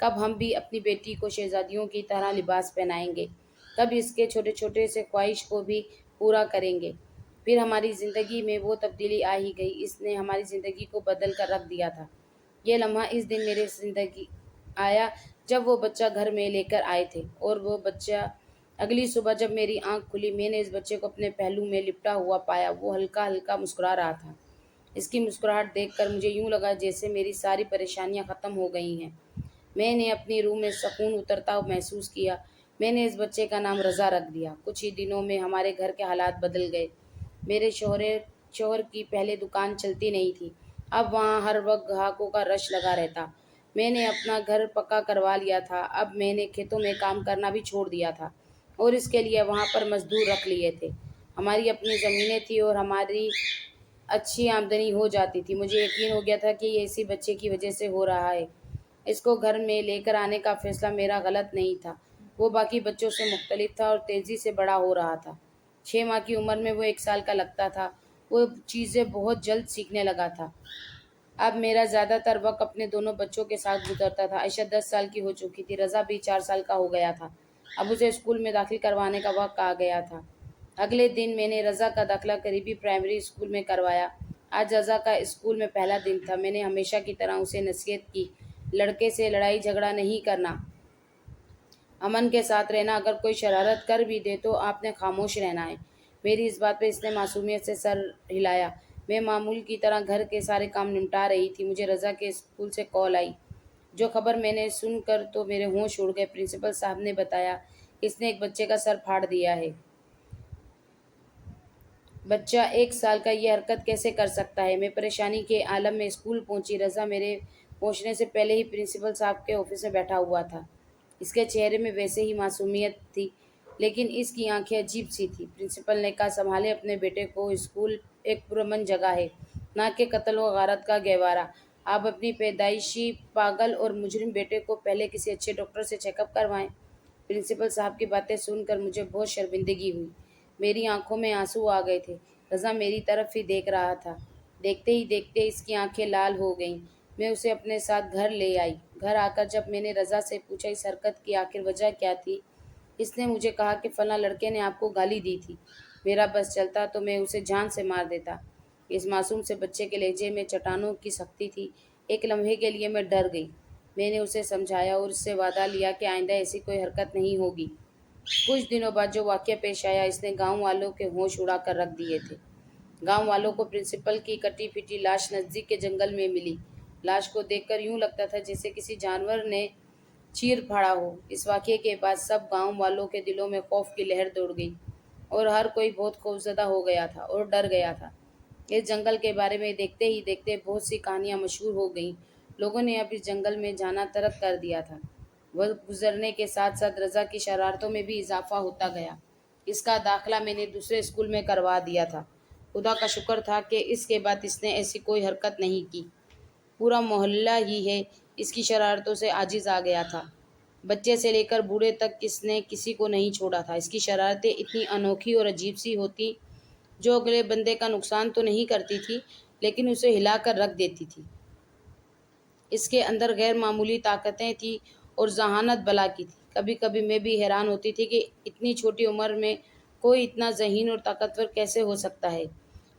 کب ہم بھی اپنی بیٹی کو شہزادیوں کی طرح لباس پہنائیں گے؟ کب اس کے چھوٹے چھوٹے سے خواہش کو بھی پورا کریں گے؟ پھر ہماری زندگی میں وہ تبدیلی آ ہی گئی، اس نے ہماری زندگی کو بدل کر رکھ دیا تھا۔ یہ لمحہ اس دن میرے زندگی آیا جب وہ بچہ گھر میں لے کر آئے تھے، اور وہ بچہ اگلی صبح جب میری آنکھ کھلی میں نے اس بچے کو اپنے پہلو میں لپٹا ہوا پایا۔ وہ ہلکا ہلکا مسکرا رہا تھا۔ اس کی مسکراہٹ دیکھ کر مجھے یوں لگا جیسے میری ساری پریشانیاں ختم ہو گئی ہیں۔ میں نے اپنی روح میں سکون اترتا محسوس کیا۔ میں نے اس بچے کا نام رضا رکھ دیا۔ کچھ ہی دنوں میں ہمارے گھر کے حالات بدل گئے۔ میرے شوہر کی پہلے دکان چلتی نہیں تھی، اب وہاں ہر وقت گاہکوں کا رش لگا رہتا۔ میں نے اپنا گھر پکا کروا لیا تھا، اب میں نے کھیتوں میں کام کرنا بھی چھوڑ دیا تھا اور اس کے لیے وہاں پر مزدور رکھ لیے تھے۔ ہماری اپنی زمینیں تھیں اور ہماری اچھی آمدنی ہو جاتی تھی۔ مجھے یقین ہو گیا تھا کہ یہ اسی بچے کی وجہ سے ہو رہا ہے۔ اس کو گھر میں لے کر آنے کا فیصلہ میرا غلط نہیں تھا۔ وہ باقی بچوں سے مختلف تھا اور تیزی سے بڑا ہو رہا تھا۔ 6 ماہ کی عمر میں وہ 1 سال کا لگتا تھا۔ وہ چیزیں بہت جلد سیکھنے لگا تھا۔ اب میرا زیادہ تر وقت اپنے دونوں بچوں کے ساتھ گزرتا تھا۔ عائشہ 10 سال کی ہو چکی تھی، رضا بھی 4 سال کا ہو گیا تھا۔ اب اسے اسکول میں داخل کروانے کا وقت آ گیا تھا۔ اگلے دن میں نے رضا کا داخلہ قریبی پرائمری اسکول میں کروایا۔ آج رضا کا اسکول میں پہلا دن تھا۔ میں نے ہمیشہ کی طرح اسے نصیحت کی، لڑکے سے لڑائی جھگڑا نہیں کرنا، امن کے ساتھ رہنا، اگر کوئی شرارت کر بھی دے تو آپ نے خاموش رہنا ہے۔ میری اس بات پہ اس نے معصومیت سے سر ہلایا۔ میں معمول کی طرح گھر کے سارے کام نمٹا رہی تھی، مجھے رضا کے اسکول سے کال آئی۔ جو خبر میں نے سن کر تو میرے ہوش اڑ گئے۔ پرنسپل صاحب نے بتایا اس نے ایک بچے کا سر پھاڑ دیا ہے۔ بچہ 1 سال کا یہ حرکت کیسے کر سکتا ہے؟ میں پریشانی کے عالم میں اسکول پہنچی۔ رضا میرے پہنچنے سے پہلے ہی پرنسپل صاحب کے آفس میں بیٹھا ہوا تھا۔ اس کے چہرے میں ویسے ہی معصومیت تھی، لیکن اس کی آنکھیں عجیب سی تھیں۔ پرنسپل نے کہا، سنبھالیں اپنے بیٹے کو، اسکول ایک پرامن جگہ ہے، نہ کہ قتل و غارت کا گہوارہ۔ آپ اپنی پیدائشی پاگل اور مجرم بیٹے کو پہلے کسی اچھے ڈاکٹر سے چیک اپ کروائیں۔ پرنسپل صاحب کی باتیں سن کر مجھے بہت شرمندگی ہوئی۔ میری آنکھوں میں آنسو آ گئے تھے۔ رضا میری طرف ہی دیکھ رہا تھا۔ دیکھتے ہی دیکھتے اس کی آنکھیں لال ہو گئیں۔ میں اسے اپنے ساتھ گھر لے آئی۔ گھر آ کر جب میں نے رضا سے پوچھا اس حرکت کی آخر وجہ کیا تھی، اس نے مجھے کہا کہ فلاں لڑکے نے آپ کو گالی دی تھی۔ میرا بس چلتا تو میں اسے جان سے مار دیتا۔ اس معصوم سے بچے کے لہجے میں چٹانوں کی سختی تھی۔ ایک لمحے کے لیے میں ڈر گئی۔ میں نے اسے سمجھایا اور اس سے وعدہ لیا کہ آئندہ ایسی کوئی حرکت نہیں ہوگی۔ کچھ دنوں بعد جو واقعہ پیش آیا اس نے گاؤں والوں کے ہوش اڑا کر رکھ دیے تھے۔ گاؤں والوں کو پرنسپل کی کٹی پھٹی لاش نزدیک کے جنگل میں ملی۔ لاش کو دیکھ کر یوں لگتا تھا جیسے کسی جانور نے چیر پھاڑا ہو۔ اس واقعے کے بعد سب گاؤں والوں کے دلوں میں خوف کی لہر دوڑ گئی اور ہر کوئی بہت خوفزدہ ہو گیا تھا اور ڈر گیا تھا۔ اس جنگل کے بارے میں دیکھتے ہی دیکھتے بہت سی کہانیاں مشہور ہو گئیں۔ لوگوں نے اب اس جنگل میں جانا ترک کر دیا تھا۔ وقت گزرنے کے ساتھ ساتھ رضا کی شرارتوں میں بھی اضافہ ہوتا گیا۔ اس کا داخلہ میں نے دوسرے اسکول میں کروا دیا تھا۔ خدا کا شکر تھا کہ اس کے بعد اس نے ایسی کوئی حرکت نہیں کی۔ پورا محلہ ہی ہے اس کی شرارتوں سے عاجز آ گیا تھا۔ بچے سے لے کر بوڑھے تک اس نے کسی کو نہیں چھوڑا تھا۔ اس کی شرارتیں اتنی انوکھی اور عجیب سی ہوتی جو اگلے بندے کا نقصان تو نہیں کرتی تھی لیکن اسے ہلا کر رکھ دیتی تھی۔ اس کے اندر غیر معمولی طاقتیں تھیں اور ذہانت بلا کی تھی۔ کبھی کبھی میں بھی حیران ہوتی تھی کہ اتنی چھوٹی عمر میں کوئی اتنا ذہین اور طاقتور کیسے ہو سکتا ہے۔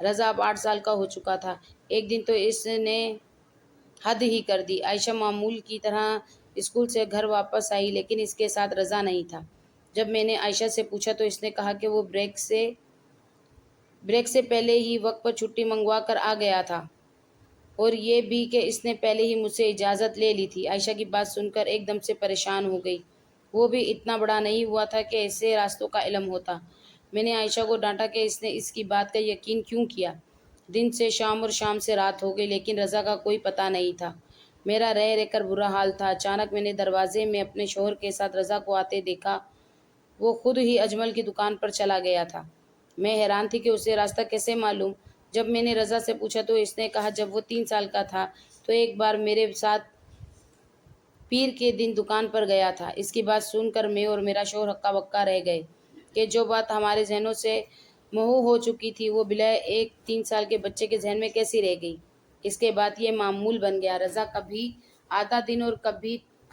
رضا اب 8 سال کا ہو چکا تھا۔ ایک دن تو اس نے حد ہی کر دی۔ عائشہ معمول کی طرح اسکول سے گھر واپس آئی لیکن اس کے ساتھ رضا نہیں تھا۔ جب میں نے عائشہ سے پوچھا تو اس نے کہا کہ وہ بریک سے پہلے ہی وقت پر چھٹی منگوا کر آ گیا تھا اور یہ بھی کہ اس نے پہلے ہی مجھ سے اجازت لے لی تھی۔ عائشہ کی بات سن کر ایک دم سے پریشان ہو گئی۔ وہ بھی اتنا بڑا نہیں ہوا تھا کہ ایسے راستوں کا علم ہوتا۔ میں نے عائشہ کو ڈانٹا کہ اس نے اس کی بات کا یقین کیوں کیا۔ دن سے شام اور شام سے رات ہو گئی لیکن رضا کا کوئی پتہ نہیں تھا۔ میرا رہ رہ کر برا حال تھا۔ اچانک میں نے دروازے میں اپنے شوہر کے ساتھ رضا کو آتے دیکھا۔ وہ خود ہی اجمل کی دکان پر چلا گیا تھا۔ میں حیران تھی کہ اسے راستہ کیسے معلوم۔ جب میں نے رضا سے پوچھا تو اس نے کہا جب وہ 3 سال کا تھا تو ایک بار میرے ساتھ پیر کے دن دکان پر گیا تھا۔ اس کی بات سن کر میں اور میرا شوہر ہکا بکا رہ گئے کہ جو بات ہمارے ذہنوں سے محو ہو چکی تھی وہ بلائے ایک 3 سال کے بچے کے ذہن میں کیسی رہ گئی۔ اس کے بعد یہ معمول بن گیا۔ رضا کبھی آدھا دن اور کبھی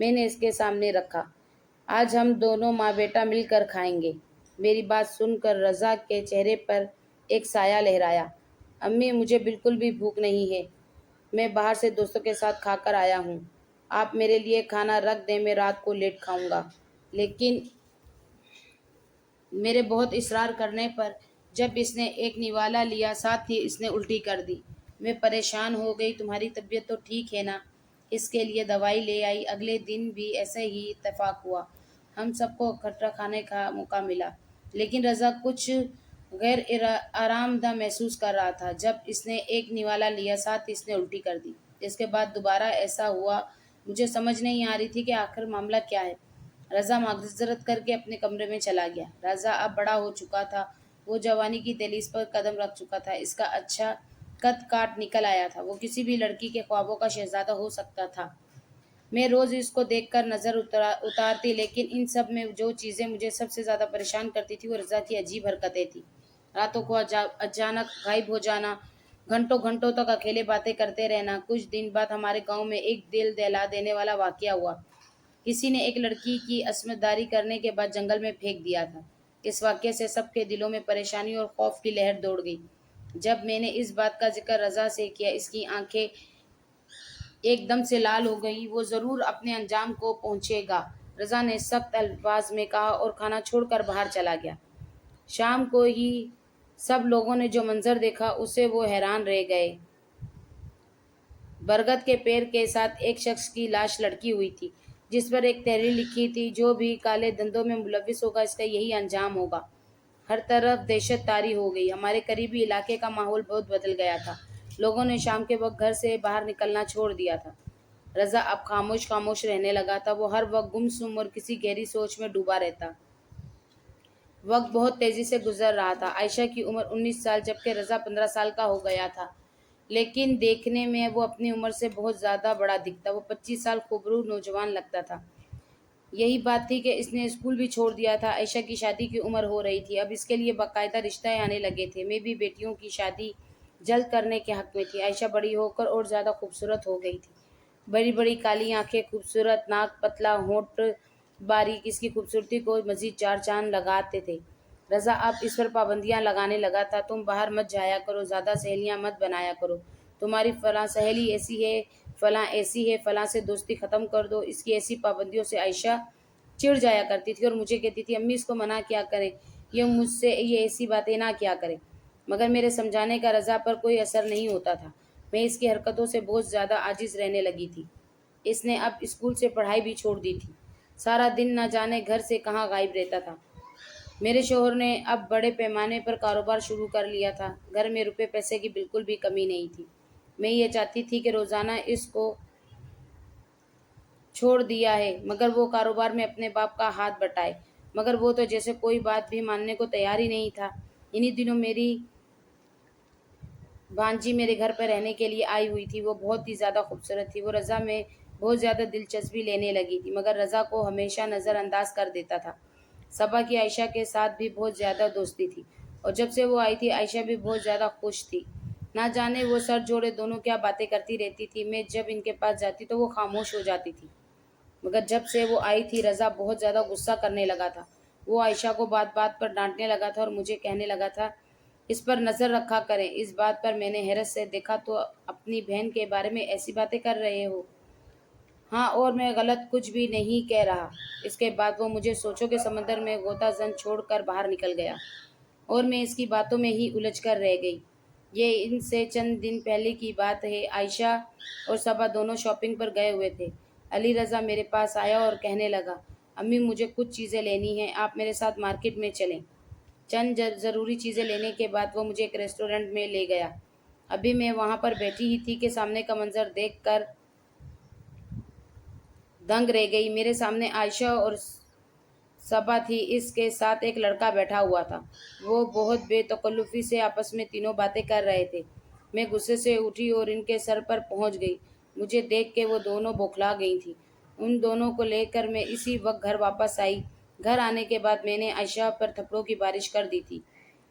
میں نے اس کے سامنے رکھا۔ آج ہم دونوں ماں بیٹا مل کر کھائیں گے۔ میری بات سن کر رضا کے چہرے پر ایک سایہ لہرایا۔ امی، مجھے بالکل بھی بھوک نہیں ہے۔ میں باہر سے دوستوں کے ساتھ کھا کر آیا ہوں۔ آپ میرے لیے کھانا رکھ دیں، میں رات کو لیٹ کھاؤں گا۔ لیکن میرے بہت اصرار کرنے پر جب اس نے ایک نوالا لیا، ساتھ ہی اس نے الٹی کر دی۔ میں پریشان ہو گئی۔ تمہاری طبیعت تو ٹھیک ہے نا؟ اس کے لیے دوائی لے آئی۔ اگلے دن بھی ایسے ہی اتفاق ہوا۔ ہم سب کو اکٹھا کھانے کا موقع ملا، لیکن رضا کچھ غیر آرام دہ محسوس کر رہا تھا۔ جب اس نے ایک نوالا لیا، ساتھ ہی اس نے الٹی کر دی۔ اس کے بعد دوبارہ ایسا ہوا۔ مجھے سمجھ نہیں آ رہی تھی کہ آخر معاملہ کیا ہے۔ رضا معذرت کر کے اپنے کمرے میں چلا گیا۔ رضا اب بڑا ہو چکا تھا۔ وہ جوانی کی دہلیز پر قدم رکھ چکا تھا۔ اس کا اچھا قد کاٹ نکل آیا تھا۔ وہ کسی بھی لڑکی کے خوابوں کا شہزادہ ہو سکتا تھا۔ میں روز اس کو دیکھ کر نظر اتارتی، لیکن ان سب میں جو چیزیں مجھے سب سے زیادہ پریشان کرتی تھی وہ رضا کی عجیب حرکتیں تھیں۔ راتوں کو اچانک غائب ہو جانا، گھنٹوں گھنٹوں تک اکیلے باتیں کرتے رہنا۔ کچھ دن بعد ہمارے گاؤں میں ایک دل دہلا دینے والا واقعہ ہوا۔ کسی نے ایک لڑکی کی عصمت داری کرنے کے بعد جنگل میں پھینک دیا تھا۔ اس واقعے سے سب کے دلوں میں پریشانی اور خوف کی لہر دوڑ گئی۔ جب میں نے اس بات کا ذکر رضا سے کیا، اس کی آنکھیں ایک دم سے لال ہو گئی۔ وہ ضرور اپنے انجام کو پہنچے گا، رضا نے سخت الفاظ میں کہا اور کھانا چھوڑ کر باہر چلا گیا۔ شام کو ہی سب لوگوں نے جو منظر دیکھا اسے وہ حیران رہ گئے۔ برگد کے پیڑ کے ساتھ ایک شخص کی لاش لٹکی ہوئی تھی، جس پر ایک تحریر لکھی تھی: جو بھی کالے دھندوں میں ملوث ہوگا، اس کا یہی انجام ہوگا۔ ہر طرف دہشت طاری ہو گئی۔ ہمارے قریبی علاقے کا ماحول بہت بدل گیا تھا۔ لوگوں نے شام کے وقت گھر سے باہر نکلنا چھوڑ دیا تھا۔ رضا اب خاموش رہنے لگا تھا۔ وہ ہر وقت گمسم اور کسی گہری سوچ میں ڈوبا رہتا۔ وقت بہت تیزی سے گزر رہا تھا۔ عائشہ کی عمر 19 سال جبکہ رضا 15 سال کا ہو گیا تھا، لیکن دیکھنے میں وہ اپنی عمر سے بہت زیادہ بڑا دکھتا۔ وہ 25 سال خوبرو نوجوان لگتا تھا۔ یہی بات تھی کہ اس نے اسکول بھی چھوڑ دیا تھا۔ عائشہ کی شادی کی عمر ہو رہی تھی۔ اب اس کے لیے باقاعدہ رشتے آنے لگے تھے۔ میں بھی بیٹیوں کی شادی جلد کرنے کے حق میں تھی۔ عائشہ بڑی ہو کر اور زیادہ خوبصورت ہو گئی تھی۔ بڑی بڑی کالی آنکھیں، خوبصورت ناک، پتلا ہونٹ باریک، اس کی خوبصورتی کو مزید چار چاند لگاتے تھے۔ رضا اب اس پر پابندیاں لگانے لگا تھا۔ تم باہر مت جایا کرو، زیادہ سہیلیاں مت بنایا کرو، تمہاری فلاں سہیلی ایسی ہے، فلاں ایسی ہے، فلاں سے دوستی ختم کر دو۔ اس کی ایسی پابندیوں سے عائشہ چڑ جایا کرتی تھی اور مجھے کہتی تھی: امی، اس کو منع کیا کریں، یہ مجھ سے یہ ایسی باتیں نہ کیا کرے۔ مگر میرے سمجھانے کا رضا پر کوئی اثر نہیں ہوتا تھا۔ میں اس کی حرکتوں سے بہت زیادہ عاجز رہنے لگی تھی۔ اس نے اب اسکول سے پڑھائی بھی چھوڑ دی تھی۔ سارا دن نہ جانے گھر سے کہاں غائب رہتا تھا۔ میرے شوہر نے اب بڑے پیمانے پر کاروبار شروع کر لیا تھا۔ گھر میں روپے پیسے کی بالکل بھی کمی نہیں تھی۔ میں یہ چاہتی تھی کہ روزانہ اس کو چھوڑ دیا ہے مگر وہ کاروبار میں اپنے باپ کا ہاتھ بٹائے، مگر وہ تو جیسے کوئی بات بھی ماننے کو تیار ہی نہیں تھا۔ انہی دنوں میری بھانجی میرے گھر پر رہنے کے لیے آئی ہوئی تھی۔ وہ بہت ہی زیادہ خوبصورت تھی۔ وہ رضا میں بہت زیادہ دلچسپی لینے لگی تھی، مگر رضا کو ہمیشہ نظر انداز کر دیتا تھا۔ صبا کی عائشہ کے ساتھ بھی بہت زیادہ دوستی تھی، اور جب سے وہ آئی تھی عائشہ بھی بہت زیادہ خوش تھی۔ نہ جانے وہ سر جوڑے دونوں کیا باتیں کرتی رہتی تھی۔ میں جب ان کے پاس جاتی تو وہ خاموش ہو جاتی تھی، مگر جب سے وہ آئی تھی رضا بہت زیادہ غصہ کرنے لگا تھا۔ وہ عائشہ کو بات بات پر ڈانٹنے لگا تھا اور مجھے کہنے لگا تھا: اس پر نظر رکھا کریں۔ اس بات پر میں نے حیرت سے دیکھا: تو اپنی بہن کے بارے میں ایسی باتیں کر رہے ہو؟ ہاں، اور میں غلط کچھ بھی نہیں کہہ رہا۔ اس کے بعد وہ مجھے سوچوں کے سمندر میں غوطہ زن چھوڑ کر باہر نکل گیا، اور میں اس کی باتوں میں ہی الجھ کر رہ گئی۔ یہ ان سے چند دن پہلے کی بات ہے۔ عائشہ اور صبا دونوں شاپنگ پر گئے ہوئے تھے۔ علی رضا میرے پاس آیا اور کہنے لگا: امی، مجھے کچھ چیزیں لینی ہیں، آپ میرے ساتھ مارکیٹ میں چلیں۔ چند ضروری چیزیں لینے کے بعد وہ مجھے ایک ریسٹورنٹ میں لے گیا۔ ابھی میں وہاں پر بیٹھی ہی تھی کہ سامنے کا منظر دیکھ کر دنگ رہ گئی۔ میرے سامنے عائشہ اور صبا تھی، اس کے ساتھ ایک لڑکا بیٹھا ہوا تھا۔ وہ بہت بے تکلفی سے آپس میں تینوں باتیں کر رہے تھے۔ میں غصے سے اٹھی اور ان کے سر پر پہنچ گئی۔ مجھے دیکھ کے وہ دونوں بوکھلا گئی تھیں۔ ان دونوں کو لے کر میں اسی وقت گھر واپس آئی۔ گھر آنے کے بعد میں نے عائشہ پر تھپڑوں کی بارش کر دی تھی۔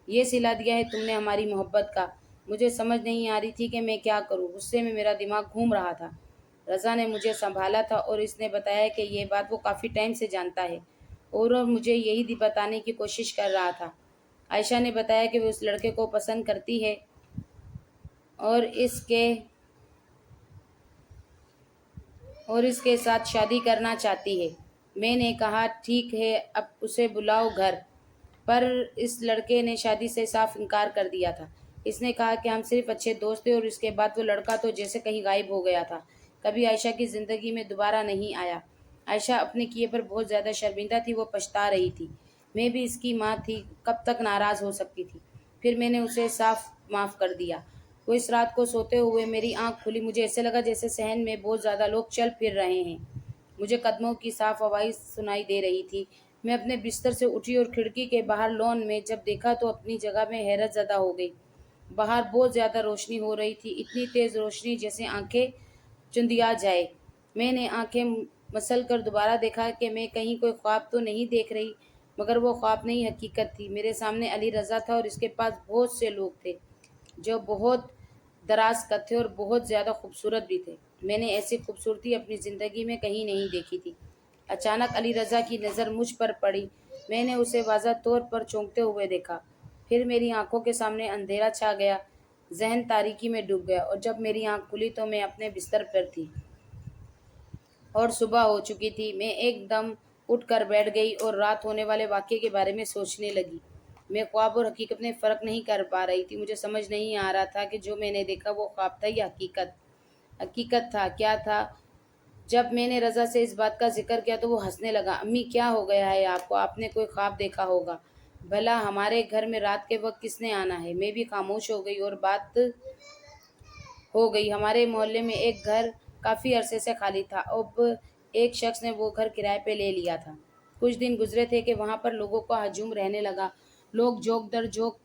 یہ صلہ دیا ہے تم نے ہماری محبت کا۔ مجھے سمجھ نہیں آ رہی تھی کہ میں کیا کروں۔ غصے میں میرا دماغ گھوم رہا تھا۔ رضا نے مجھے سنبھالا تھا اور اس نے بتایا کہ یہ بات وہ کافی ٹائم سے جانتا ہے اور وہ مجھے یہی بتانے کی کوشش کر رہا تھا۔ عائشہ نے بتایا کہ وہ اس لڑکے کو پسند کرتی ہے اور اس کے ساتھ شادی کرنا چاہتی ہے۔ میں نے کہا ٹھیک ہے، اب اسے بلاؤ گھر پر۔ اس لڑکے نے شادی سے صاف انکار کر دیا تھا۔ اس نے کہا کہ ہم صرف اچھے دوست تھے اور اس کے بعد وہ لڑکا تو جیسے کہیں غائب ہو گیا تھا، کبھی عائشہ کی زندگی میں دوبارہ نہیں آیا۔ عائشہ اپنے کیے پر بہت زیادہ شرمندہ تھی، وہ پچھتا رہی تھی۔ میں بھی اس کی ماں تھی، کب تک ناراض ہو سکتی تھی؟ پھر میں نے اسے صاف معاف کر دیا۔ وہ اس رات کو سوتے ہوئے میری آنکھ کھلی، مجھے ایسے لگا جیسے صحن میں بہت زیادہ لوگ چل پھر رہے ہیں۔ مجھے قدموں کی صاف آواز سنائی دے رہی تھی۔ میں اپنے بستر سے اٹھی اور کھڑکی کے باہر لون میں جب دیکھا تو اپنی جگہ میں حیرت زدہ ہو گئی۔ باہر بہت زیادہ روشنی ہو رہی تھی، اتنی تیز روشنی جیسے آنکھیں چندیا جائے۔ میں نے آنکھیں مسل کر دوبارہ دیکھا کہ میں کہیں کوئی خواب تو نہیں دیکھ رہی، مگر وہ خواب نہیں، حقیقت تھی۔ میرے سامنے علی رضا تھا اور اس کے پاس بہت سے لوگ تھے جو بہت دراز قد تھے اور بہت زیادہ خوبصورت بھی تھے۔ میں نے ایسی خوبصورتی اپنی زندگی میں کہیں نہیں دیکھی تھی۔ اچانک علی رضا کی نظر مجھ پر پڑی۔ میں نے اسے واضح طور پر چونکتے ہوئے دیکھا۔ پھر میری آنکھوں کے سامنے اندھیرا چھا گیا، ذہن تاریکی میں ڈوب گیا، اور جب میری آنکھ کھلی تو میں اپنے بستر پر تھی اور صبح ہو چکی تھی۔ میں ایک دم اٹھ کر بیٹھ گئی اور رات ہونے والے واقعے کے بارے میں سوچنے لگی۔ میں خواب اور حقیقت میں فرق نہیں کر پا رہی تھی۔ مجھے سمجھ نہیں آ رہا تھا کہ جو میں نے دیکھا وہ خواب تھا یا حقیقت تھا۔ کیا تھا؟ جب میں نے رضا سے اس بات کا ذکر کیا تو وہ ہنسنے لگا۔ امی، کیا ہو گیا ہے آپ کو؟ آپ نے کوئی خواب دیکھا ہوگا۔ بھلا ہمارے گھر میں رات کے وقت کس نے آنا ہے؟ میں بھی خاموش ہو گئی اور بات ہو گئی۔ ہمارے محلے میں ایک گھر کافی عرصے سے خالی تھا، اب ایک شخص نے وہ گھر کرائے پہ لے لیا تھا۔ کچھ دن گزرے تھے کہ وہاں پر لوگوں کا ہجوم رہنے لگا، لوگ جھوک در جھوک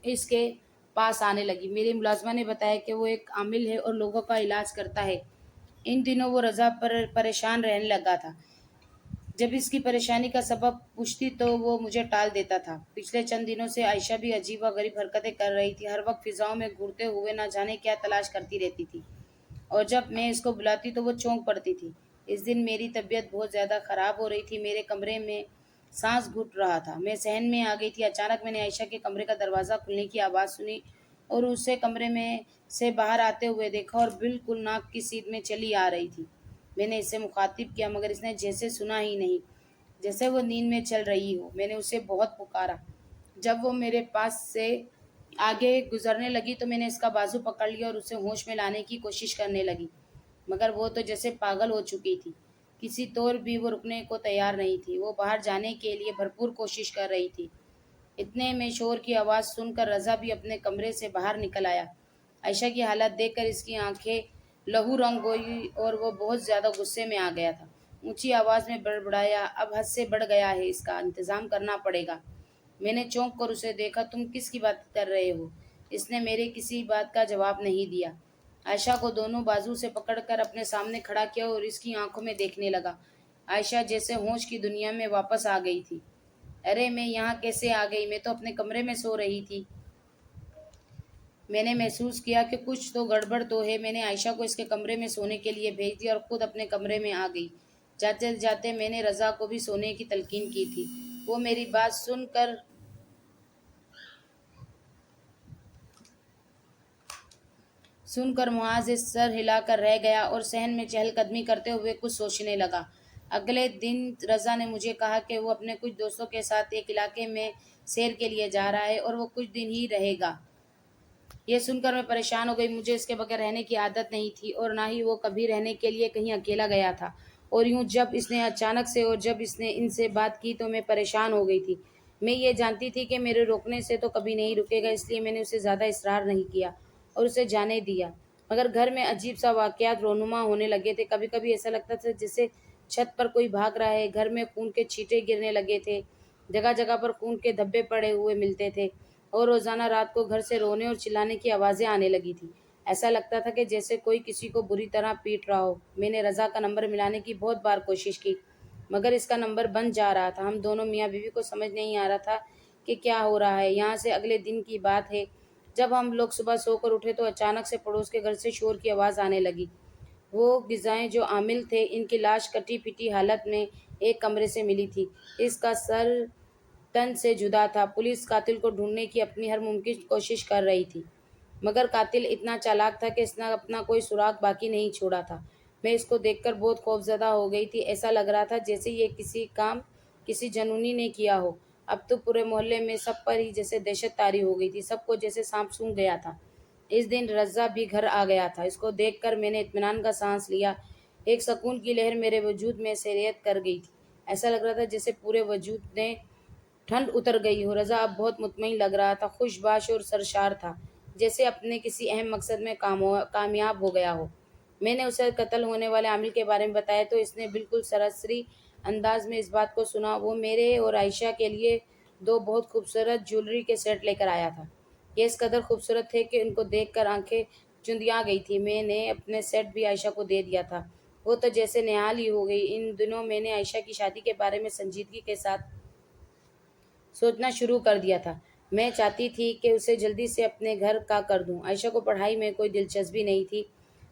اس کے پاس آنے لگی۔ میری ملازمہ نے بتایا کہ وہ ایک عامل ہے اور لوگوں کا علاج کرتا ہے۔ ان دنوں وہ رضا پر پریشان رہنے لگا تھا۔ جب اس کی پریشانی کا سبب پوچھتی تو وہ مجھے ٹال دیتا تھا۔ پچھلے چند دنوں سے عائشہ بھی عجیب و غریب حرکتیں کر رہی تھی، ہر وقت فضاؤں میں گھورتے ہوئے نہ جانے کیا تلاش کرتی رہتی تھی، اور جب میں اس کو بلاتی تو وہ چونک پڑتی تھی۔ اس دن میری طبیعت بہت زیادہ خراب ہو رہی تھی، میرے کمرے میں سانس گھٹ رہا تھا، میں صحن میں آ گئی تھی۔ اچانک میں نے عائشہ کے کمرے کا دروازہ کھلنے کی آواز سنی اور اسے کمرے میں سے باہر آتے ہوئے دیکھا، اور بالکل ناک کی سیدھ میں چلی آ رہی تھی۔ میں نے اسے مخاطب کیا مگر اس نے جیسے سنا ہی نہیں، جیسے وہ نیند میں چل رہی ہو۔ میں نے اسے بہت پکارا۔ جب وہ میرے پاس سے آگے گزرنے لگی تو میں نے اس کا بازو پکڑ لیا اور اسے ہوش میں لانے کی کوشش کرنے لگی، مگر وہ تو جیسے پاگل ہو چکی تھی، کسی طور بھی وہ رکنے کو تیار نہیں تھی۔ وہ باہر جانے کے لیے بھرپور کوشش کر رہی تھی۔ اتنے میں شور کی آواز سن کر رضا بھی اپنے کمرے سے باہر نکل آیا۔ عائشہ کی حالت دیکھ کر اس کی آنکھیں لہو رنگ ہوئی اور وہ بہت زیادہ غصے میں آ گیا تھا۔ اونچی آواز میں بڑبڑایا، اب حد سے بڑھ گیا ہے، اس کا انتظام کرنا پڑے گا۔ میں نے چونک کر اسے دیکھا۔ تم کس کی بات کر رہے ہو؟ اس نے میرے کسی بات کا جواب نہیں دیا۔ عائشہ کو دونوں بازو سے پکڑ کر اپنے سامنے کھڑا کیا اور اس کی آنکھوں میں دیکھنے لگا۔ عائشہ جیسے ہوش کی دنیا میں واپس آ گئی تھی۔ ارے میں یہاں کیسے آ گئی؟ میں تو اپنے کمرے میں سو رہی تھی۔ میں نے محسوس کیا کہ کچھ تو گڑبڑ تو ہے۔ میں نے عائشہ کو اس کے کمرے میں سونے کے لیے بھیج دیا اور خود اپنے کمرے میں آ گئی۔ جاتے جاتے میں نے رضا کو بھی سونے کی تلقین کی تھی۔ وہ میری بات سن کر محاذ سر ہلا کر رہ گیا اور صحن میں چہل قدمی کرتے ہوئے کچھ سوچنے لگا۔ اگلے دن رضا نے مجھے کہا کہ وہ اپنے کچھ دوستوں کے ساتھ ایک علاقے میں سیر کے لیے جا رہا ہے اور وہ کچھ دن ہی رہے گا۔ یہ سن کر میں پریشان ہو گئی، مجھے اس کے بغیر رہنے کی عادت نہیں تھی اور نہ ہی وہ کبھی رہنے کے لیے کہیں اکیلا گیا تھا۔ اور یوں جب اس نے اچانک سے اور جب اس نے ان سے بات کی تو میں پریشان ہو گئی تھی۔ میں یہ جانتی تھی کہ میرے روکنے سے تو کبھی نہیں رکے گا، اس لیے میں نے اسے زیادہ اصرار نہیں کیا اور اسے جانے دیا۔ مگر گھر میں عجیب سا واقعات رونما ہونے لگے تھے۔ کبھی کبھی ایسا لگتا تھا جیسے چھت پر کوئی بھاگ رہا ہے، گھر میں خون کے چھینٹے گرنے لگے تھے، جگہ جگہ پر خون کے دھبے پڑے ہوئے ملتے تھے، اور روزانہ رات کو گھر سے رونے اور چلانے کی آوازیں آنے لگی تھی۔ ایسا لگتا تھا کہ جیسے کوئی کسی کو بری طرح پیٹ رہا ہو۔ میں نے رضا کا نمبر ملانے کی بہت بار کوشش کی مگر اس کا نمبر بند جا رہا تھا۔ ہم دونوں میاں بیوی کو سمجھ نہیں آ رہا تھا کہ کیا ہو رہا ہے۔ یہاں سے اگلے دن کی بات ہے، جب ہم لوگ صبح سو کر اٹھے تو اچانک سے پڑوس کے گھر سے شور کی آواز آنے لگی۔ وہ غذائیں جو عامل تھے، ان کی لاش کٹی پھٹی حالت میں ایک کمرے سے ملی تھی۔ اس کا سر تن سے جدا تھا۔ پولیس قاتل کو ڈھونڈنے کی اپنی ہر ممکن کوشش کر رہی تھی، مگر قاتل اتنا چالاک تھا کہ اس نے اپنا کوئی سراغ باقی نہیں چھوڑا تھا۔ میں اس کو دیکھ کر بہت خوفزدہ ہو گئی تھی۔ ایسا لگ رہا تھا جیسے یہ کسی جنونی نے کیا ہو۔ اب تو پورے محلے میں سب پر ہی جیسے دہشت طاری ہو گئی تھی، سب کو جیسے سانپ سونگھ گیا تھا۔ اس دن رضا بھی گھر آ گیا تھا۔ اس کو دیکھ کر میں نے اطمینان کا سانس لیا۔ ایک سکون کی لہر میرے وجود میں سیریت کر گئی تھی۔ ایسا لگ رہا تھا جیسے پورے وجود میں ٹھنڈ اتر گئی ہو۔ رضا اب بہت مطمئن لگ رہا تھا، خوش باش اور سرشار تھا، جیسے اپنے کسی اہم مقصد میں کامیاب ہو گیا ہو۔ میں نے اسے قتل ہونے والے عامل کے بارے میں بتایا تو اس نے بالکل سرسری انداز میں اس بات کو سنا۔ وہ میرے اور عائشہ کے لیے 2 بہت خوبصورت جیولری کے سیٹ لے کر آیا تھا۔ یہ اس قدر خوبصورت تھے کہ ان کو دیکھ کر آنکھیں چندیاں گئی تھی۔ میں نے اپنے سیٹ بھی عائشہ کو دے دیا تھا۔ وہ تو جیسے نہال ہی ہو گئی۔ ان دنوں میں نے عائشہ کی شادی کے بارے میں سنجیدگی کے ساتھ سوچنا شروع کر دیا تھا۔ میں چاہتی تھی کہ اسے جلدی سے اپنے گھر کا کر دوں۔ عائشہ کو پڑھائی میں کوئی دلچسپی نہیں تھی،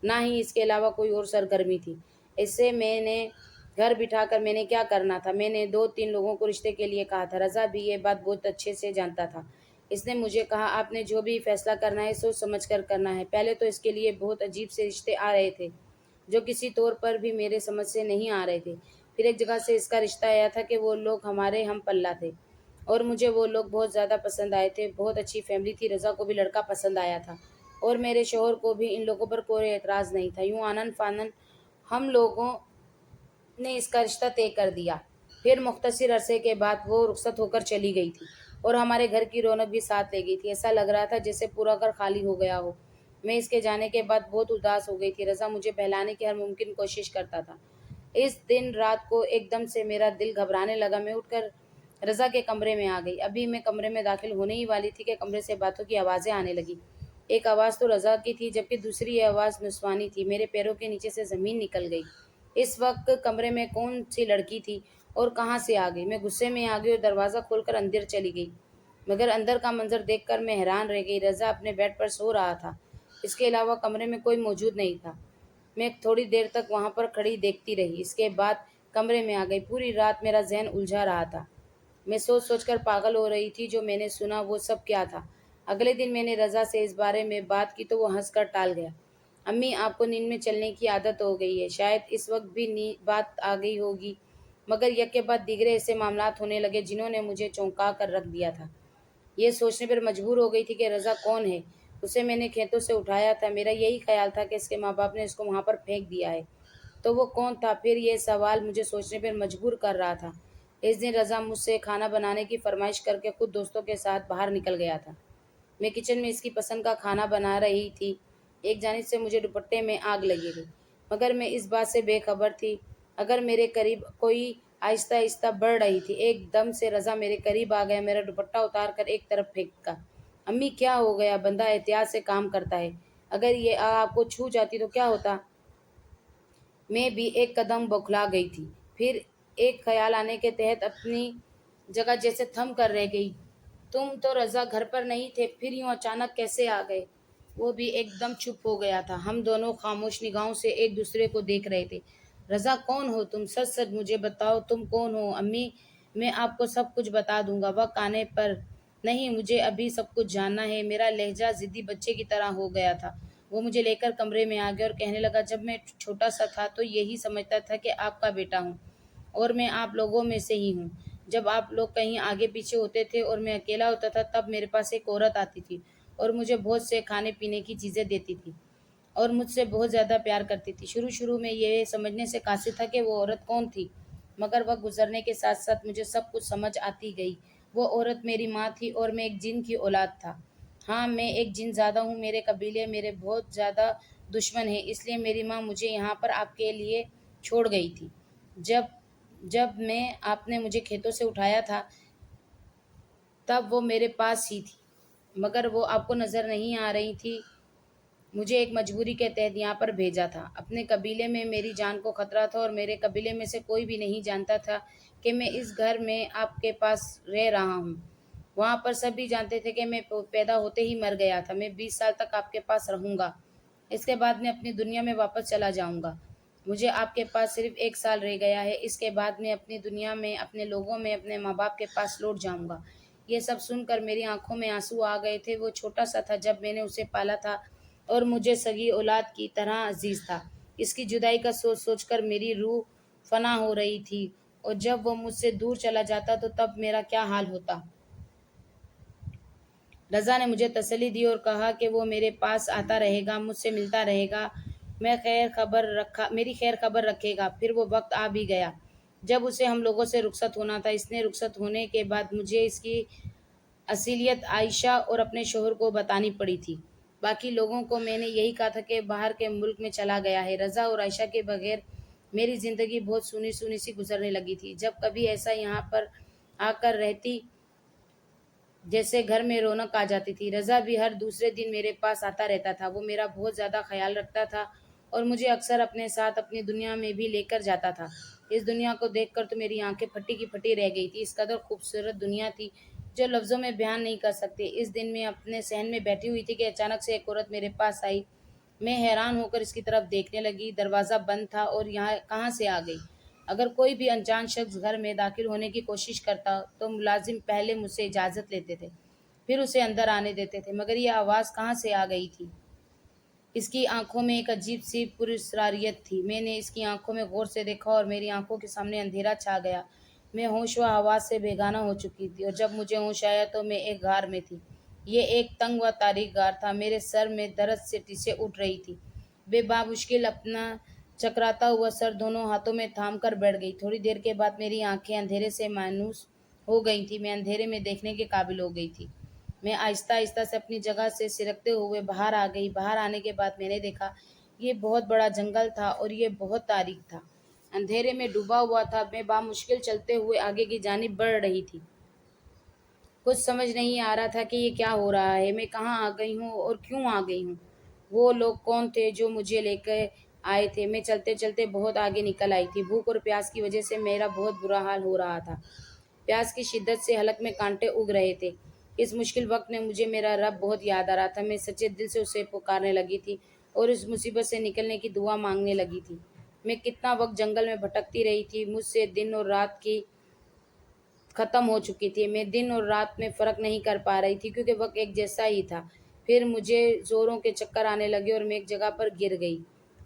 نہ ہی اس کے علاوہ کوئی اور سرگرمی تھی۔ اسے میں نے گھر بٹھا کر میں نے کیا کرنا تھا؟ میں نے 2-3 لوگوں کو رشتے کے لیے کہا تھا۔ رضا بھی یہ بات بہت اچھے سے جانتا تھا۔ اس نے مجھے کہا، آپ نے جو بھی فیصلہ کرنا ہے سوچ سمجھ کر کرنا ہے۔ پہلے تو اس کے لیے بہت عجیب سے رشتے آ رہے تھے جو کسی طور پر بھی میرے سمجھ سے نہیں آ رہے تھے۔ پھر ایک جگہ سے اس کا رشتہ آیا تھا کہ وہ لوگ ہمارے ہم پلہ تھے اور مجھے وہ لوگ بہت زیادہ پسند آئے تھے۔ بہت اچھی فیملی تھی۔ رضا کو بھی لڑکا پسند آیا تھا اور میرے شوہر کو بھی۔ ان لوگوں پر کوئی اعتراض نہیں تھا۔ یوں آنن فانن ہم لوگوں نے اس کا رشتہ طے کر دیا۔ پھر مختصر عرصے کے بعد وہ رخصت ہو کر چلی گئی تھی اور ہمارے گھر کی رونق بھی ساتھ لے گئی تھی۔ ایسا لگ رہا تھا جیسے پورا گھر خالی ہو گیا ہو۔ میں اس کے جانے کے بعد بہت اداس ہو گئی تھی۔ رضا مجھے بہلانے کی ہر ممکن کوشش کرتا تھا۔ اس دن رات کو ایک دم سے میرا دل گھبرانے لگا۔ میں اٹھ کر رضا کے کمرے میں آ گئی۔ ابھی میں کمرے میں داخل ہونے ہی والی تھی کہ کمرے سے باتوں کی آوازیں آنے لگی۔ ایک آواز تو رضا کی تھی جبکہ دوسری آواز نسوانی تھی۔ میرے پیروں کے نیچے سے زمین نکل گئی۔ اس وقت کمرے میں کون سی لڑکی تھی اور کہاں سے آ گئی؟ میں غصے میں آ گئی اور دروازہ کھول کر اندر چلی گئی، مگر اندر کا منظر دیکھ کر میں حیران رہ گئی۔ رضا اپنے بیڈ پر سو رہا تھا۔ اس کے علاوہ کمرے میں کوئی موجود نہیں تھا۔ میں تھوڑی دیر تک وہاں پر کھڑی دیکھتی رہی، اس کے بعد کمرے میں آ گئی۔ پوری رات میرا ذہن الجھا رہا تھا۔ میں سوچ سوچ کر پاگل ہو رہی تھی۔ جو میں نے سنا وہ سب کیا تھا؟ اگلے دن میں نے رضا سے اس بارے میں بات کی تو وہ ہنس کر ٹال گیا۔ امی، آپ کو نیند میں چلنے کی عادت ہو گئی ہے، شاید اس وقت بھی بات آ گئی ہوگی۔ مگر یک کے بعد دیگرے ایسے معاملات ہونے لگے جنہوں نے مجھے چونکا کر رکھ دیا تھا۔ یہ سوچنے پر مجبور ہو گئی تھی کہ رضا کون ہے۔ اسے میں نے کھیتوں سے اٹھایا تھا۔ میرا یہی خیال تھا کہ اس کے ماں باپ نے اس کو وہاں پر پھینک دیا ہے، تو وہ کون تھا؟ پھر یہ سوال مجھے سوچنے پر مجبور کر رہا تھا۔ اس دن رضا مجھ سے کھانا بنانے کی فرمائش کر کے خود دوستوں کے ساتھ باہر نکل گیا تھا۔ میں کچن میں اس کی پسند کا کھانا بنا رہی تھی۔ ایک جانب سے مجھے دوپٹے میں آگ لگی گئی، مگر میں اس بات سے بے خبر تھی۔ اگر میرے قریب کوئی آہستہ آہستہ بڑھ رہی تھی۔ ایک دم سے رضا میرے قریب آ گیا، میرا دوپٹہ اتار کر ایک طرف پھینکا۔ امی، کیا ہو گیا؟ بندہ احتیاط سے کام کرتا ہے، اگر یہ آپ کو چھو جاتی تو کیا ہوتا؟ میں بھی ایک قدم بوکھلا گئی تھی، پھر ایک خیال آنے کے تحت اپنی جگہ جیسے تھم کر رہ گئی۔ تم تو رضا گھر پر نہیں تھے، پھر یوں اچانک کیسے آ گئے؟ وہ بھی ایک دم چپ ہو گیا تھا۔ ہم دونوں خاموش نگاہوں سے ایک دوسرے کو دیکھ رہے تھے۔ رضا، کون ہو تم؟ سچ سچ مجھے بتاؤ، تم کون ہو؟ امی، میں آپ کو سب کچھ بتا دوں گا وقت آنے پر۔ نہیں، مجھے ابھی سب کچھ جاننا ہے۔ میرا لہجہ ضدی بچے کی طرح ہو گیا تھا۔ وہ مجھے لے کر کمرے میں آ گیا اور کہنے لگا، جب میں چھوٹا سا تھا تو یہی سمجھتا تھا کہ آپ کا بیٹا ہوں اور میں آپ لوگوں میں سے ہی ہوں۔ جب آپ لوگ کہیں آگے پیچھے ہوتے تھے اور میں اکیلا ہوتا تھا، تب میرے پاس ایک عورت آتی تھی اور مجھے بہت سے کھانے پینے کی چیزیں دیتی تھی اور مجھ سے بہت زیادہ پیار کرتی تھی۔ شروع میں یہ سمجھنے سے قاصر تھا کہ وہ عورت کون تھی، مگر وقت گزرنے کے ساتھ ساتھ مجھے سب کچھ سمجھ آتی گئی۔ وہ عورت میری ماں تھی اور میں ایک جن کی اولاد تھا۔ ہاں، میں ایک جن زادہ ہوں۔ میرے قبیلے میرے بہت زیادہ دشمن ہیں، اس لیے میری ماں مجھے یہاں پر آپ کے لیے چھوڑ گئی تھی۔ جب آپ نے مجھے کھیتوں سے اٹھایا تھا تب وہ میرے پاس ہی تھی، مگر وہ آپ کو نظر نہیں آ رہی تھی۔ مجھے ایک مجبوری کے تحت یہاں پر بھیجا تھا۔ اپنے قبیلے میں میری جان کو خطرہ تھا اور میرے قبیلے میں سے کوئی بھی نہیں جانتا تھا کہ میں اس گھر میں آپ کے پاس رہ رہا ہوں۔ وہاں پر سبھی جانتے تھے کہ میں پیدا ہوتے ہی مر گیا تھا۔ میں 20 سال تک آپ کے پاس رہوں گا۔ اس کے بعد میں اپنی دنیا میں واپس چلا جاؤں گا۔ مجھے آپ کے پاس صرف 1 سال رہ گیا ہے، اس کے بعد میں اپنی دنیا میں، اپنے لوگوں میں، اپنے ماں باپ کے پاس لوٹ جاؤں گا۔ یہ سب سن کر میری آنکھوں میں آنسو آ گئے تھے۔ وہ چھوٹا سا تھا جب میں نے اسے پالا تھا اور مجھے سگی اولاد کی طرح عزیز تھا۔ اس کی جدائی کا سوچ سوچ کر میری روح فنا ہو رہی تھی، اور جب وہ مجھ سے دور چلا جاتا تو تب میرا کیا حال ہوتا۔ رضا نے مجھے تسلی دی اور کہا کہ وہ میرے پاس آتا رہے گا، مجھ سے ملتا رہے گا، میری خیر خبر رکھے گا۔ پھر وہ وقت آ بھی گیا جب اسے ہم لوگوں سے رخصت ہونا تھا۔ اس نے رخصت ہونے کے بعد مجھے اس کی اصلیت عائشہ اور اپنے شوہر کو بتانی پڑی تھی۔ باقی لوگوں کو میں نے یہی کہا تھا کہ باہر کے ملک میں چلا گیا ہے۔ رضا اور عائشہ کے بغیر میری زندگی بہت سونی سونی سی گزرنے لگی تھی۔ جب کبھی ایسا یہاں پر آ کر رہتی جیسے گھر میں رونق آ جاتی تھی۔ رضا بھی ہر دوسرے دن میرے پاس آتا رہتا تھا۔ وہ میرا بہت زیادہ خیال رکھتا تھا اور مجھے اکثر اپنے ساتھ اپنی دنیا میں بھی لے کر جاتا تھا۔ اس دنیا کو دیکھ کر تو میری آنکھیں پھٹی کی پھٹی رہ گئی تھی۔ اس قدر خوبصورت دنیا تھی جو لفظوں میں بیان نہیں کر سکتے۔ اس دن میں اپنے صحن میں بیٹھی ہوئی تھی کہ اچانک سے ایک عورت میرے پاس آئی۔ میں حیران ہو کر اس کی طرف دیکھنے لگی۔ دروازہ بند تھا اور یہاں کہاں سے آ گئی؟ اگر کوئی بھی انجان شخص گھر میں داخل ہونے کی کوشش کرتا تو ملازم پہلے مجھ سے اجازت لیتے تھے، پھر اسے اندر آنے دیتے تھے، مگر یہ آواز کہاں سے آ گئی تھی؟ اس کی آنکھوں میں ایک عجیب سی پراسراریت تھی۔ میں نے اس کی آنکھوں میں غور سے دیکھا اور میری آنکھوں کے سامنے اندھیرا چھا گیا۔ میں ہوش و حواس سے بے گانہ ہو چکی تھی، اور جب مجھے ہوش آیا تو میں ایک غار میں تھی۔ یہ ایک تنگ و تاریک غار تھا۔ میرے سر میں درد سے ٹیسیں اٹھ رہی تھی۔ بے بامشکل اپنا چکراتا ہوا سر دونوں ہاتھوں میں تھام کر بیٹھ گئی۔ تھوڑی دیر کے بعد میری آنکھیں اندھیرے سے مانوس ہو گئی تھیں۔ میں اندھیرے میں دیکھنے کے قابل ہو گئی تھی۔ میں آہستہ آہستہ سے اپنی جگہ سے سرکتے ہوئے باہر آ گئی۔ باہر آنے کے بعد میں نے دیکھا یہ بہت بڑا جنگل تھا اور یہ بہت تاریک تھا، اندھیرے میں ڈوبا ہوا تھا۔ میں بامشکل چلتے ہوئے آگے کی جانب بڑھ رہی تھی۔ کچھ سمجھ نہیں آ رہا تھا کہ یہ کیا ہو رہا ہے، میں کہاں آ گئی ہوں اور کیوں آ گئی ہوں؟ وہ لوگ کون تھے جو مجھے لے کے آئے تھے؟ میں چلتے چلتے بہت آگے نکل آئی تھی۔ بھوک اور پیاس کی وجہ سے میرا بہت برا حال ہو رہا تھا۔ پیاس کی شدت سے حلق میں کانٹے اگ رہے تھے۔ اس مشکل وقت میں مجھے میرا رب بہت یاد آ رہا تھا۔ میں سچے دل سے اسے پکارنے لگی تھی اور اس مصیبت سے نکلنے کی دعا مانگنے لگی تھی۔ میں کتنا وقت جنگل میں بھٹکتی رہی تھی، مجھ سے دن اور رات کی ختم ہو چکی تھی۔ میں دن اور رات میں فرق نہیں کر پا رہی تھی کیونکہ وقت ایک جیسا ہی تھا۔ پھر مجھے زوروں کے چکر آنے لگے اور میں ایک جگہ پر گر گئی۔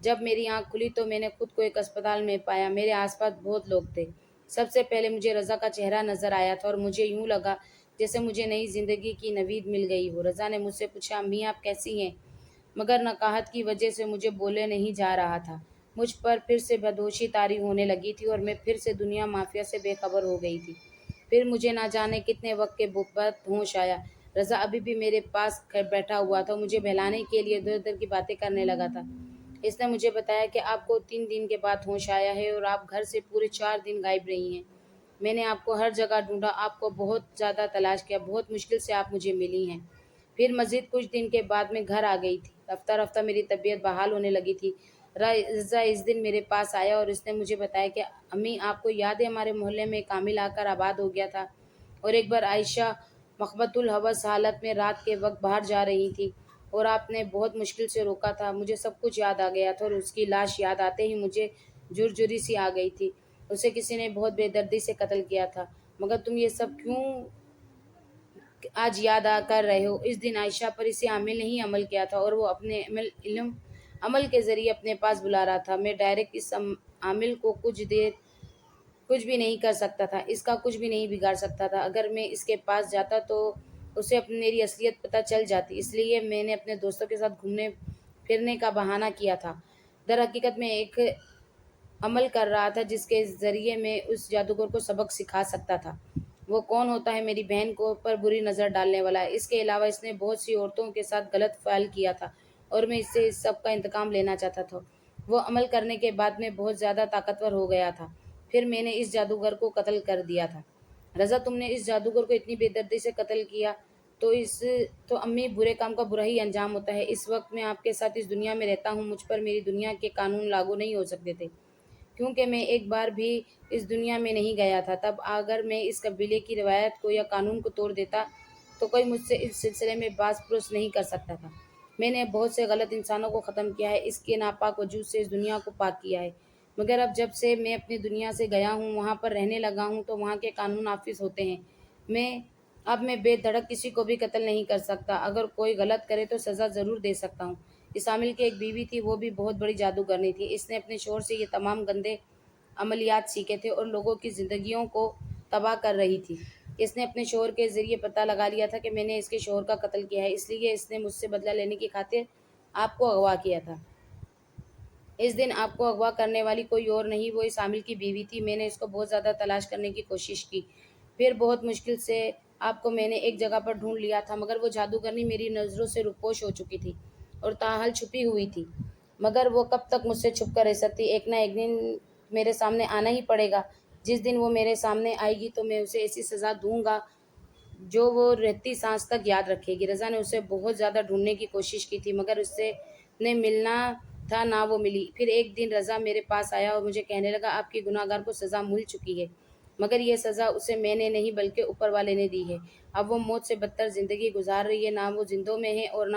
جب میری آنکھ کھلی تو میں نے خود کو ایک اسپتال میں پایا۔ میرے آس پاس بہت لوگ تھے۔ سب سے پہلے مجھے رضا کا چہرہ نظر آیا تھا اور مجھے یوں لگا جیسے مجھے نئی زندگی کی نوید مل گئی ہو۔ رضا نے مجھ سے پوچھا، امی آپ کیسی ہیں؟ مگر نقاہت کی وجہ سے مجھے بولے نہیں جا رہا تھا۔ مجھ پر پھر سے بدہوشی طاری ہونے لگی تھی اور میں پھر سے دنیا مافیا سے بے خبر ہو گئی تھی۔ پھر مجھے نہ جانے کتنے وقت کے بعد ہوش آیا۔ رضا ابھی بھی میرے پاس بیٹھا ہوا تھا، مجھے بہلانے کے لیے ادھر ادھر کی باتیں کرنے لگا تھا۔ اس نے مجھے بتایا کہ آپ کو 3 دن کے بعد ہوش آیا ہے اور آپ گھر سے پورے 4 دن غائب رہی ہیں۔ میں نے آپ کو ہر جگہ ڈھونڈا، آپ کو بہت زیادہ تلاش کیا، بہت مشکل سے آپ مجھے ملی ہیں۔ پھر مزید کچھ دن کے بعد میں گھر آ گئی تھی۔ رفتہ رفتہ میری طبیعت بحال ہونے لگی تھی۔ رضا اس دن میرے پاس آیا اور اس نے مجھے بتایا کہ امی آپ کو یاد ہے ہمارے محلے میں کامل آ کر آباد ہو گیا تھا، اور ایک بار عائشہ مخبۃ الحوث حالت میں رات کے وقت باہر جا رہی تھی اور آپ نے بہت مشکل سے روکا تھا۔ مجھے سب کچھ یاد آ گیا تھا اور اس کی لاش یاد آتے ہی مجھے جرجری سی آ گئی تھی۔ اسے کسی نے بہت بے دردی سے قتل کیا تھا، مگر تم یہ سب کیوں آج یاد کر رہے ہو؟ اس دن عائشہ پر اسے عامل نہیں عمل کیا تھا اور وہ اپنے عمل کے ذریعے اپنے پاس بلا رہا تھا۔ میں ڈائریکٹ اس عامل کو کچھ بھی نہیں کر سکتا تھا، اس کا کچھ بھی نہیں بگاڑ سکتا تھا۔ اگر میں اس کے پاس جاتا تو اسے میری اصلیت پتہ چل جاتی، اس لیے میں نے اپنے دوستوں کے ساتھ گھومنے پھرنے کا بہانہ کیا تھا۔ در حقیقت میں ایک عمل کر رہا تھا جس کے ذریعے میں اس جادوگر کو سبق سکھا سکتا تھا۔ وہ کون ہوتا ہے؟ میری بہن کو پر بری نظر ڈالنے والا ہے۔ اس کے علاوہ اس نے بہت سی عورتوں کے ساتھ غلط فعل کیا تھا اور میں اس سے اس سب کا انتقام لینا چاہتا تھا۔ وہ عمل کرنے کے بعد میں بہت زیادہ طاقتور ہو گیا تھا، پھر میں نے اس جادوگر کو قتل کر دیا تھا۔ رضا تم نے اس جادوگر کو اتنی بے دردی سے قتل کیا تو امی برے کام کا برا ہی انجام ہوتا ہے۔ اس وقت میں آپ کے ساتھ اس دنیا میں رہتا ہوں، مجھ پر میری دنیا کے قانون لاگو نہیں ہو سکتے تھے کیونکہ میں ایک بار بھی اس دنیا میں نہیں گیا تھا۔ تب اگر میں اس قبیلے کی روایت کو یا قانون کو توڑ دیتا تو کوئی مجھ سے اس سلسلے میں باز پرس نہیں کر سکتا تھا۔ میں نے بہت سے غلط انسانوں کو ختم کیا ہے، اس کے ناپاک وجود سے اس دنیا کو پاک کیا ہے، مگر اب جب سے میں اپنی دنیا سے گیا ہوں، وہاں پر رہنے لگا ہوں تو وہاں کے قانون نافذ ہوتے ہیں۔ میں اب میں بے دھڑک کسی کو بھی قتل نہیں کر سکتا، اگر کوئی غلط کرے تو سزا ضرور دے سکتا ہوں۔ اس عامل کی ایک بیوی تھی، وہ بھی بہت بڑی جادوگرنی تھی۔ اس نے اپنے شوہر سے یہ تمام گندے عملیات سیکھے تھے اور لوگوں کی زندگیوں کو تباہ کر رہی تھی۔ اس نے اپنے شوہر کے ذریعے پتہ لگا لیا تھا کہ میں نے اس کے شوہر کا قتل کیا ہے، اس لیے اس نے مجھ سے بدلہ لینے کی خاطر آپ کو اغوا کیا تھا۔ اس دن آپ کو اغوا کرنے والی کوئی اور نہیں، وہ اس عامل کی بیوی تھی۔ میں نے اس کو بہت زیادہ تلاش کرنے کی کوشش کی، پھر بہت مشکل سے آپ کو میں نے ایک جگہ پر ڈھونڈ لیا تھا، مگر وہ جادوگرنی میری نظروں سے روپوش ہو چکی تھی اور تاحال چھپی ہوئی تھی۔ مگر وہ کب تک مجھ سے چھپ کر رہ سکتی؟ ایک نہ ایک دن میرے سامنے آنا ہی پڑے گا۔ جس دن وہ میرے سامنے آئے گی تو میں اسے ایسی سزا دوں گا جو وہ رہتی سانس تک یاد رکھے گی۔ رضا نے اسے بہت زیادہ ڈھونڈنے کی کوشش کی تھی، مگر اس سے نے ملنا تھا نہ وہ ملی۔ پھر ایک دن رضا میرے پاس آیا اور مجھے کہنے لگا، آپ کی گناہ گار کو سزا مل چکی ہے، مگر یہ سزا اسے میں نے نہیں بلکہ اوپر والے نے دی ہے۔ اب وہ موت سے بدتر زندگی گزار رہی ہے، نہ وہ زندوں میں ہے اور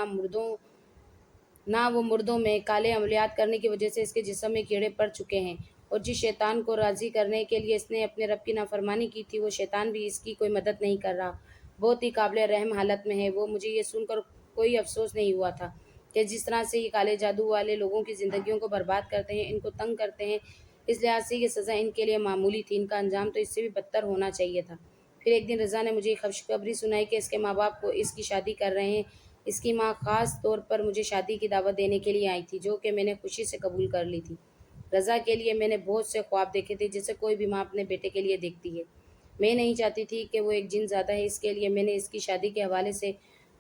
نہ وہ مردوں میں۔ کالے عملیات کرنے کی وجہ سے اس کے جسم میں کیڑے پڑ چکے ہیں، اور جس شیطان کو راضی کرنے کے لیے اس نے اپنے رب کی نافرمانی کی تھی، وہ شیطان بھی اس کی کوئی مدد نہیں کر رہا، بہت ہی قابل رحم حالت میں ہے وہ۔ مجھے یہ سن کر کوئی افسوس نہیں ہوا تھا کہ جس طرح سے یہ کالے جادو والے لوگوں کی زندگیوں کو برباد کرتے ہیں، ان کو تنگ کرتے ہیں، اس لحاظ سے یہ سزا ان کے لیے معمولی تھی، ان کا انجام تو اس سے بھی بدتر ہونا چاہیے تھا۔ پھر ایک دن رضا نے مجھے خوشخبری سنائی کہ اس کے ماں باپ کو اس کی شادی کر رہے ہیں۔ اس کی ماں خاص طور پر مجھے شادی کی دعوت دینے کے لیے آئی تھی، جو کہ میں نے خوشی سے قبول کر لی تھی۔ رضا کے لیے میں نے بہت سے خواب دیکھے تھے، جیسے کوئی بھی ماں اپنے بیٹے کے لیے دیکھتی ہے۔ میں نہیں چاہتی تھی کہ وہ ایک جن زادہ ہے، اس کے لیے میں نے اس کی شادی کے حوالے سے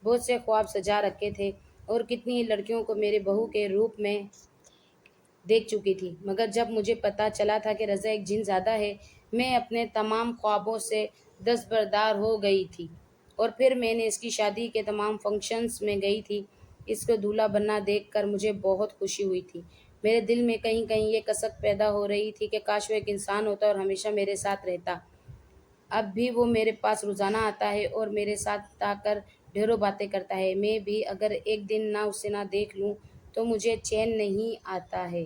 بہت سے خواب سجا رکھے تھے اور کتنی ہی لڑکیوں کو میرے بہو کے روپ میں دیکھ چکی تھی، مگر جب مجھے پتہ چلا تھا کہ رضا ایک جن زادہ ہے، میں اپنے تمام خوابوں سے دستبردار ہو گئی تھی۔ اور پھر میں نے اس کی شادی کے تمام فنکشنز میں گئی تھی۔ اس کو دولہا بننا دیکھ کر مجھے بہت خوشی ہوئی تھی۔ میرے دل میں کہیں کہیں یہ کسک پیدا ہو رہی تھی کہ کاش وہ ایک انسان ہوتا اور ہمیشہ میرے ساتھ رہتا۔ اب بھی وہ میرے پاس روزانہ آتا ہے اور میرے ساتھ آ کر ڈھیروں باتیں کرتا ہے۔ میں بھی اگر ایک دن نہ اسے نہ دیکھ لوں تو مجھے چین نہیں آتا ہے۔